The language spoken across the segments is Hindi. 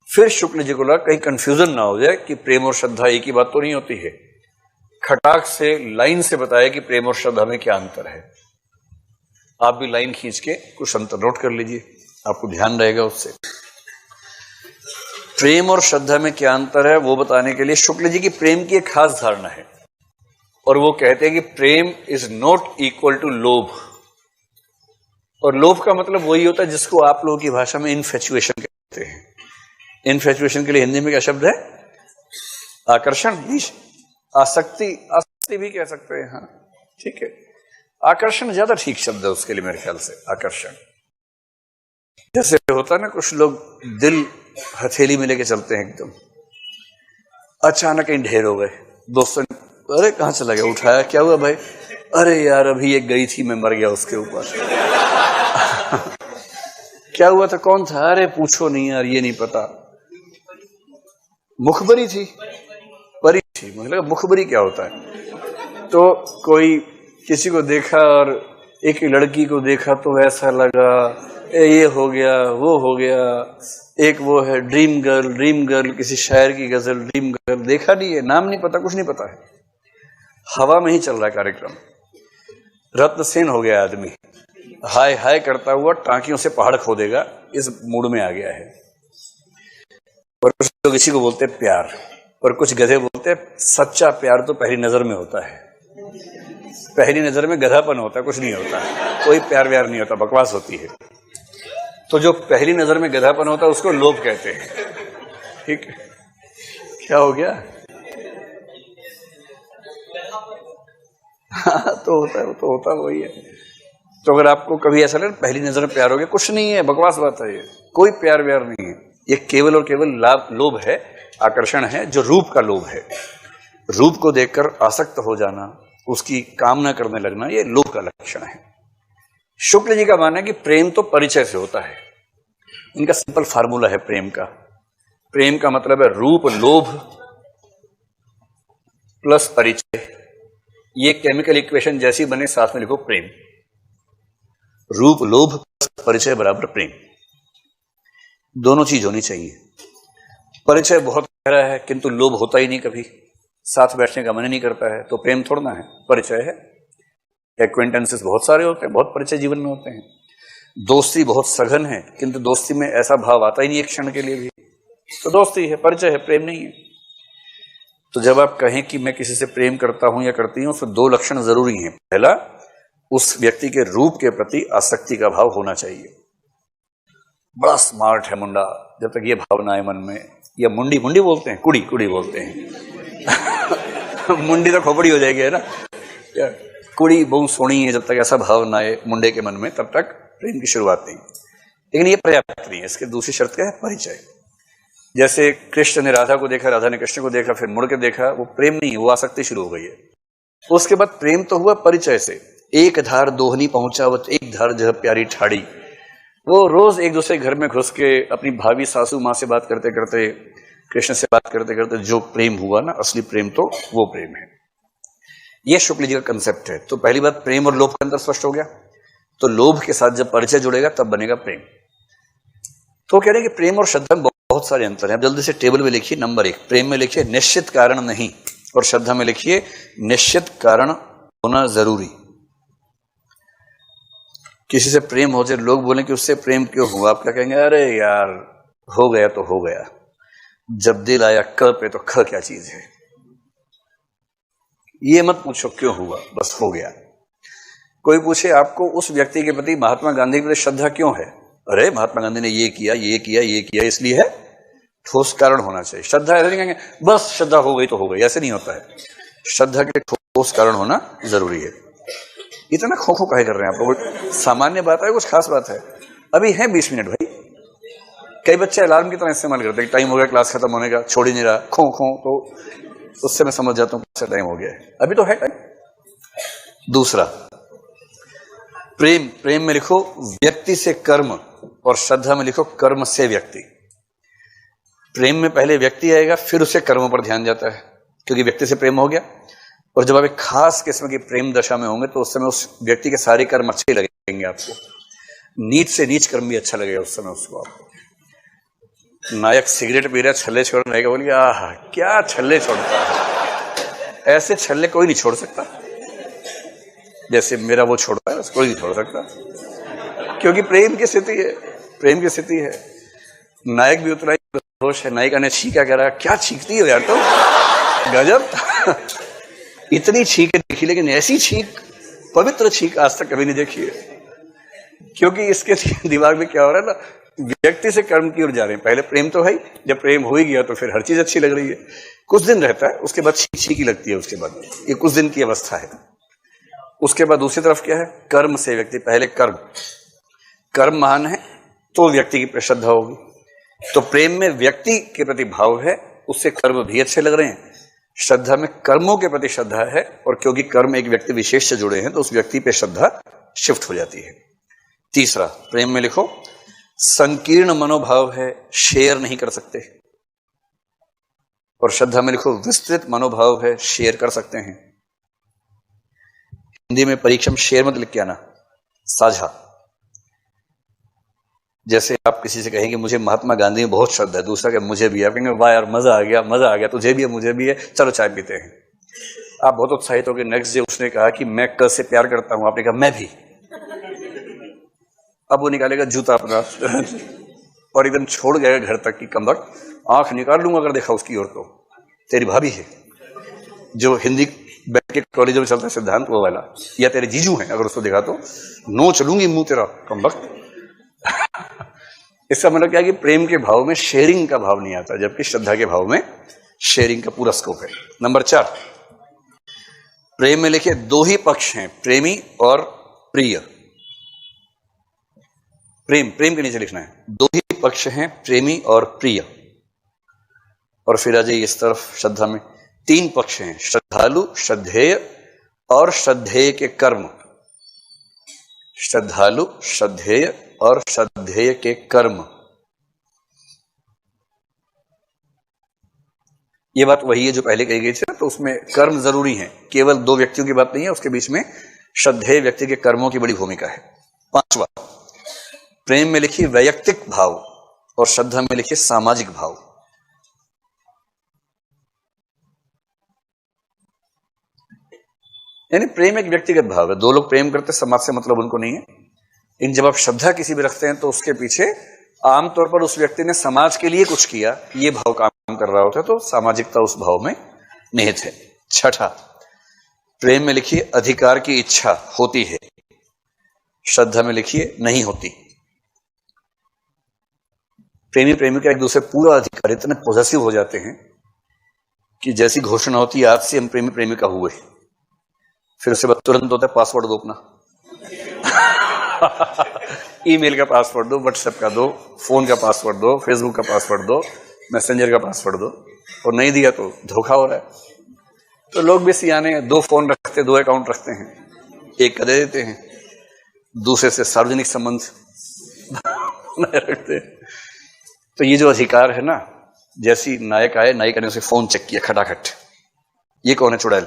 फिर शुक्ल जी को लगा कहीं कंफ्यूजन ना हो जाए कि प्रेम और श्रद्धा एक ही बात तो नहीं होती है। खटाक से लाइन से बताया कि प्रेम और श्रद्धा में क्या अंतर है। आप भी लाइन खींच के कुछ अंतर नोट कर लीजिए, आपको ध्यान रहेगा उससे। प्रेम और श्रद्धा में क्या अंतर है वो बताने के लिए शुक्ल जी की प्रेम की एक खास धारणा है, और वो कहते हैं कि प्रेम इज नॉट इक्वल टू लोभ। और लोभ का मतलब वही होता है जिसको आप लोगों की भाषा में इनफैचुएशन कहते हैं। इनफैचुएशन के लिए हिंदी में क्या शब्द है? आकर्षण, आसक्ति, आसक्ति भी कह सकते हैं। हाँ ठीक है, आकर्षण ज्यादा ठीक शब्द है उसके लिए मेरे ख्याल से। आकर्षण जैसे होता है ना, कुछ लोग दिल हथेली में लेके चलते हैं एकदम, अचानक कहीं ढेर हो गए, दोस्तों ने अरे कहां चला गया, उठाया, क्या हुआ भाई? अरे यार अभी एक गई थी, मैं मर गया उसके ऊपर। क्या हुआ था, कौन था? अरे पूछो नहीं यार, ये नहीं पता। मुखबरी थी, परी थी। मतलब मुखबरी क्या होता है? तो कोई किसी को देखा और एक लड़की को देखा तो ऐसा लगा ये हो गया वो हो गया। एक वो है ड्रीम गर्ल, ड्रीम गर्ल किसी शायर की गजल, ड्रीम गर्ल देखा नहीं है, नाम नहीं पता, कुछ नहीं पता है, हवा में ही चल रहा है कार्यक्रम। रत्न सेन हो गया आदमी, हाय हाय करता हुआ टांकियों से पहाड़ खोदेगा, इस मूड में आ गया है। और कुछ लोग इसी को बोलते हैं प्यार, और कुछ गधे बोलते हैं सच्चा प्यार तो पहली नजर में होता है। पहली नजर में गधापन होता है, कुछ नहीं होता, कोई प्यार व्यार नहीं होता, बकवास होती है। तो जो पहली नजर में गधापन होता है उसको लोभ कहते हैं। ठीक है, क्या हो गया? हाँ तो होता है, तो होता वही है। तो अगर आपको कभी ऐसा लगे पहली नजर में प्यार हो गया, कुछ नहीं है, बकवास बात है, ये कोई प्यार व्यार नहीं है, ये केवल और केवल लोभ है, आकर्षण है, जो रूप का लोभ है। रूप को देखकर आसक्त हो जाना, उसकी कामना करने लगना, ये लोभ का लक्षण है। शुक्ल जी का मानना है कि प्रेम तो परिचय से होता है। इनका सिंपल फार्मूला है प्रेम का। प्रेम का मतलब है रूप लोभ प्लस परिचय। ये केमिकल इक्वेशन जैसी बने, साथ में लिखो प्रेम। रूप लोभ प्लस परिचय बराबर प्रेम। दोनों चीज होनी चाहिए। परिचय बहुत गहरा है किंतु लोभ होता ही नहीं, कभी साथ बैठने का मन नहीं करता है, तो प्रेम थोड़ा है, परिचय है। एक्वेंटेंसेस बहुत सारे होते हैं, बहुत परिचय जीवन में होते हैं। दोस्ती बहुत सघन है किंतु दोस्ती में ऐसा भाव आता ही नहीं एक क्षण के लिए भी, तो दोस्ती है, परिचय है, प्रेम नहीं है। तो जब आप कहें कि मैं किसी से प्रेम करता हूं या करती हूं, तो दो लक्षण जरूरी हैं। पहला, उस व्यक्ति के रूप के प्रति आसक्ति का भाव होना चाहिए। बड़ा स्मार्ट है मुंडा, जब तक ये भावना है मन में, या मुंडी, मुंडी बोलते हैं, कुड़ी, कुड़ी बोलते हैं। मुंडी तो खोपड़ी हो जाएगी, है ना? कुड़ी बहुत सोनी है, जब तक ऐसा भाव ना आए मुंडे के मन में, तब तक प्रेम की शुरुआत नहीं। लेकिन ये पर्याप्त नहीं है, इसके दूसरी शर्त क्या है? परिचय। जैसे कृष्ण ने राधा को देखा, राधा ने कृष्ण को देखा, फिर मुड़ के देखा, वो प्रेम नहीं है, वो आसक्ति शुरू हो गई है। उसके बाद प्रेम तो हुआ परिचय से। एक धार दोहनी पहुंचावत एक धार जह प्यारी ठाड़ी। वो रोज एक दूसरे घर में घुस के अपनी भाभी सासू माँ से बात करते करते, कृष्ण से बात करते करते जो प्रेम हुआ ना, असली प्रेम तो वो प्रेम है। ये शुक्ल जी का कंसेप्ट है। तो पहली बात, प्रेम और लोभ का अंतर स्पष्ट हो गया। तो लोभ के साथ जब परिचय जुड़ेगा तब बनेगा प्रेम। तो कह रहे हैं कि प्रेम और श्रद्धा में बहुत सारे अंतर हैं। अब जल्दी से टेबल में लिखिए। नंबर 1, प्रेम में लिखिए निश्चित कारण नहीं, और श्रद्धा में लिखिए निश्चित कारण होना जरूरी। किसी से प्रेम हो जाए, लोग बोलें कि उससे प्रेम क्यों हुआ, आप क्या कहेंगे? अरे यार हो गया तो हो गया, जब दिल आया क पे तो ख क्या चीज है। ये मत पूछो क्यों हुआ, बस हो गया। कोई पूछे आपको उस व्यक्ति के प्रति, महात्मा गांधी के प्रति श्रद्धा क्यों है? अरे महात्मा गांधी ने ये किया ये किया ये किया, इसलिए है। ठोस कारण होना चाहिए। श्रद्धा ऐसे नहीं कहेंगे बस श्रद्धा हो गई तो हो गई, ऐसे नहीं होता है। श्रद्धा के ठोस कारण होना जरूरी है। इतना खो खो काहे कर रहे हैं आप लोग? सामान्य बात है, कुछ खास बात है? अभी है 20 मिनट भाई। कई बच्चे अलार्म की तरह इस्तेमाल करते हैं, टाइम हो गया क्लास खत्म होने का, छोड़ ही नहीं रहा, खो खो, तो उससे मैं समझ जाता हूं टाइम हो गया है, अभी तो है टाइम। दूसरा, प्रेम, प्रेम में लिखो व्यक्ति से कर्म, और श्रद्धा में लिखो कर्म से व्यक्ति। प्रेम में पहले व्यक्ति आएगा, फिर उसे कर्मों पर ध्यान जाता है, क्योंकि व्यक्ति से प्रेम हो गया। और जब आप एक खास किस्म की प्रेम दशा में होंगे तो उस समय उस व्यक्ति के सारे कर्म अच्छे लगेंगे आपको। नीच से नीच कर्म भी अच्छा लगेगा उस समय उसको आपको। नायक सिगरेट पी रहा, छल्ले छोड़, नायक बोली आह क्या छल्ले छोड़ता है, ऐसे छल्ले कोई नहीं छोड़ सकता जैसे मेरा वो छोड़ता है, कोई नहीं छोड़ सकता, क्योंकि प्रेम की स्थिति है, प्रेम की स्थिति है। नायक भी उतना ही होश है। नायिका ने छींका, कह रहा क्या छींकती हो यार तुम, गजब, इतनी छींक देखी लेकिन ऐसी छींक, पवित्र छींक आज तक कभी नहीं देखी है। क्योंकि इसके दिमाग में क्या हो रहा है ना, व्यक्ति से कर्म की ओर जा रहे हैं। पहले प्रेम तो है, जब प्रेम हो ही गया तो फिर हर चीज अच्छी लग रही है, कुछ दिन रहता है, उसके बाद छींकी लगती है, उसके बाद ये कुछ दिन की अवस्था है। उसके बाद दूसरी तरफ क्या है, कर्म से व्यक्ति, पहले कर्म महान है तो व्यक्ति की श्रद्धा होगी। तो प्रेम में व्यक्ति के प्रति भाव है, उससे कर्म भी अच्छे लग रहे हैं। श्रद्धा में कर्मों के प्रति श्रद्धा है, और क्योंकि कर्म एक व्यक्ति विशेष से जुड़े हैं तो उस व्यक्ति पे श्रद्धा शिफ्ट हो जाती है। तीसरा, प्रेम में लिखो संकीर्ण मनोभाव है, शेयर नहीं कर सकते। और श्रद्धा में लिखो विस्तृत मनोभाव है, शेयर कर सकते हैं। हिंदी में परीक्षा में शेयर मत लिख के आना, साझा। जैसे आप किसी से कहेंगे मुझे महात्मा गांधी में बहुत श्रद्धा है, दूसरा क्या मुझे भी है, आप कहेंगे वाह यार मजा आ गया, तुझे भी है मुझे भी है, चलो चाय पीते हैं। आप बहुत उत्साहित हो गए, नेक्स्ट डे उसने कहा कि मैं कल से प्यार करता हूं, आपने कहा मैं भी। अब वो निकालेगा जूता अपना और एकदम छोड़ गया घर तक की कमबख्त, आंख निकाल लूंगा अगर देखा उसकी ओर तो तेरी भाभी है, जो हिंदी बैठ के कॉलेजों में चलता है सिद्धांत वो वाला, या तेरे जीजू हैं, अगर उसको देखा तो नो चलूंगी मुंह तेरा कमबख्त। इसका मतलब क्या है कि प्रेम के भाव में शेयरिंग का भाव नहीं आता, जबकि श्रद्धा के भाव में शेयरिंग का पूरा स्कोप है। नंबर 4, प्रेम में लिखे दो ही पक्ष हैं, प्रेमी और प्रिय। प्रेम के नीचे लिखना है दो ही पक्ष हैं, प्रेमी और प्रिय। और फिर आ जाइए इस तरफ, श्रद्धा में 3 पक्ष हैं, श्रद्धालु, श्रद्धेय और श्रद्धेय के कर्म। श्रद्धालु, श्रद्धेय और श्रद्धेय के कर्म। ये बात वही है जो पहले कही गई थी, तो उसमें कर्म जरूरी है, केवल 2 व्यक्तियों की बात नहीं है, उसके बीच में श्रद्धेय व्यक्ति के कर्मों की बड़ी भूमिका है। 5वां, प्रेम में लिखी वैयक्तिक भाव और श्रद्धा में लिखी सामाजिक भाव। यानी प्रेम एक व्यक्तिगत भाव है, 2 लोग प्रेम करते, समाज से मतलब उनको नहीं है। इन जब आप श्रद्धा किसी भी रखते हैं तो उसके पीछे आमतौर पर उस व्यक्ति ने समाज के लिए कुछ किया, ये भाव काम कर रहा होता है, तो सामाजिकता उस भाव में निहित है। 6ठा, प्रेम में लिखिए अधिकार की इच्छा होती है, श्रद्धा में लिखिए नहीं होती। प्रेमी प्रेमिका एक दूसरे पूरा अधिकार, इतने पॉजेसिव हो जाते हैं कि जैसी घोषणा होती है आज से हम प्रेमी प्रेमिका हुए, फिर उसके बाद तुरंत होता है पासवर्ड दो अपना ईमेल का पासवर्ड दो, व्हाट्सएप का दो, फोन का पासवर्ड दो, फेसबुक का पासवर्ड दो, मैसेंजर का पासवर्ड दो, और नहीं दिया तो धोखा हो रहा है। तो लोग भी सियाने हैं, 2 फोन रखते, 2 अकाउंट रखते हैं, एक का दे देते हैं, दूसरे से सार्वजनिक संबंध रखते हैं। तो ये जो अधिकार है ना, जैसी नायक आए, नायिका ने उसे फोन चेक किया खटाखट, ये कौन है चुड़ैल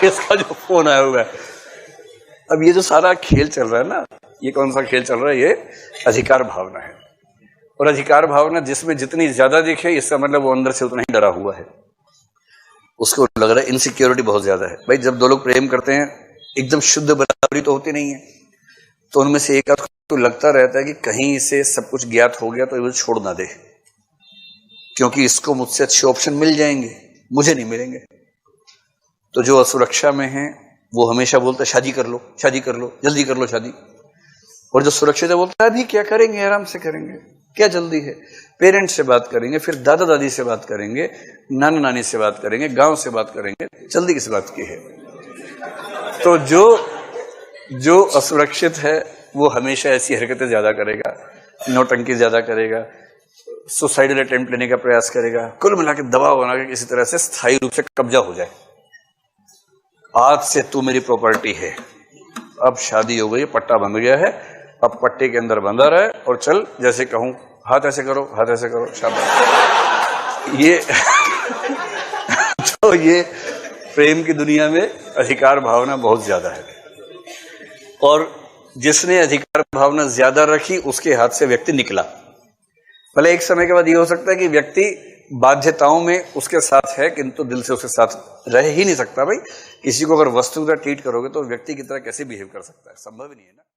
इसका जो फोन आया हुआ है। अब ये जो सारा खेल चल रहा है ना, ये कौन सा खेल चल रहा है, ये अधिकार भावना है। और अधिकार भावना जिसमें जितनी ज्यादा दिखे, इसका मतलब वो अंदर से उतना ही डरा हुआ है, उसको लग रहा है इनसिक्योरिटी बहुत ज्यादा है। भाई जब 2 लोग प्रेम करते हैं, एकदम शुद्ध बराबरी तो होती नहीं है, तो उनमें से एक तो लगता रहता है कि कहीं इसे सब कुछ ज्ञात हो गया तो ये छोड़ ना दे, क्योंकि इसको मुझसे अच्छे ऑप्शन मिल जाएंगे, मुझे नहीं मिलेंगे। तो जो असुरक्षा में है वो हमेशा बोलता है शादी कर लो, शादी कर लो, जल्दी कर लो शादी। और जो सुरक्षित है बोलता है अभी क्या करेंगे, आराम से करेंगे, क्या जल्दी है, पेरेंट्स से बात करेंगे, फिर दादा दादी से बात करेंगे, नाना नानी से बात करेंगे, गांव से बात करेंगे, जल्दी किस बात की है। तो जो असुरक्षित है वो हमेशा ऐसी हरकतें ज्यादा करेगा, नौटंकी ज्यादा करेगा, सुसाइडल अटेम्प्ट लेने का प्रयास करेगा, कुल मिला के दबाव बना के किसी तरह से स्थायी रूप से कब्जा हो जाए। आज से तू मेरी प्रॉपर्टी है, अब शादी हो गई, पट्टा बंध गया है, अब पट्टे के अंदर बंधा रहे और चल जैसे कहूं, हाथ ऐसे करो, हाथ ऐसे करो, शाबाश। ये तो ये प्रेम की दुनिया में अधिकार भावना बहुत ज्यादा है, और जिसने अधिकार भावना ज्यादा रखी उसके हाथ से व्यक्ति निकला। भले एक समय के बाद ये हो सकता है कि व्यक्ति बाध्यताओं में उसके साथ है किंतु दिल से उसके साथ रह ही नहीं सकता। भाई किसी को अगर वस्तु की तरह ट्रीट करोगे तो व्यक्ति की तरह कैसे बिहेव कर सकता है, संभव ही नहीं है ना।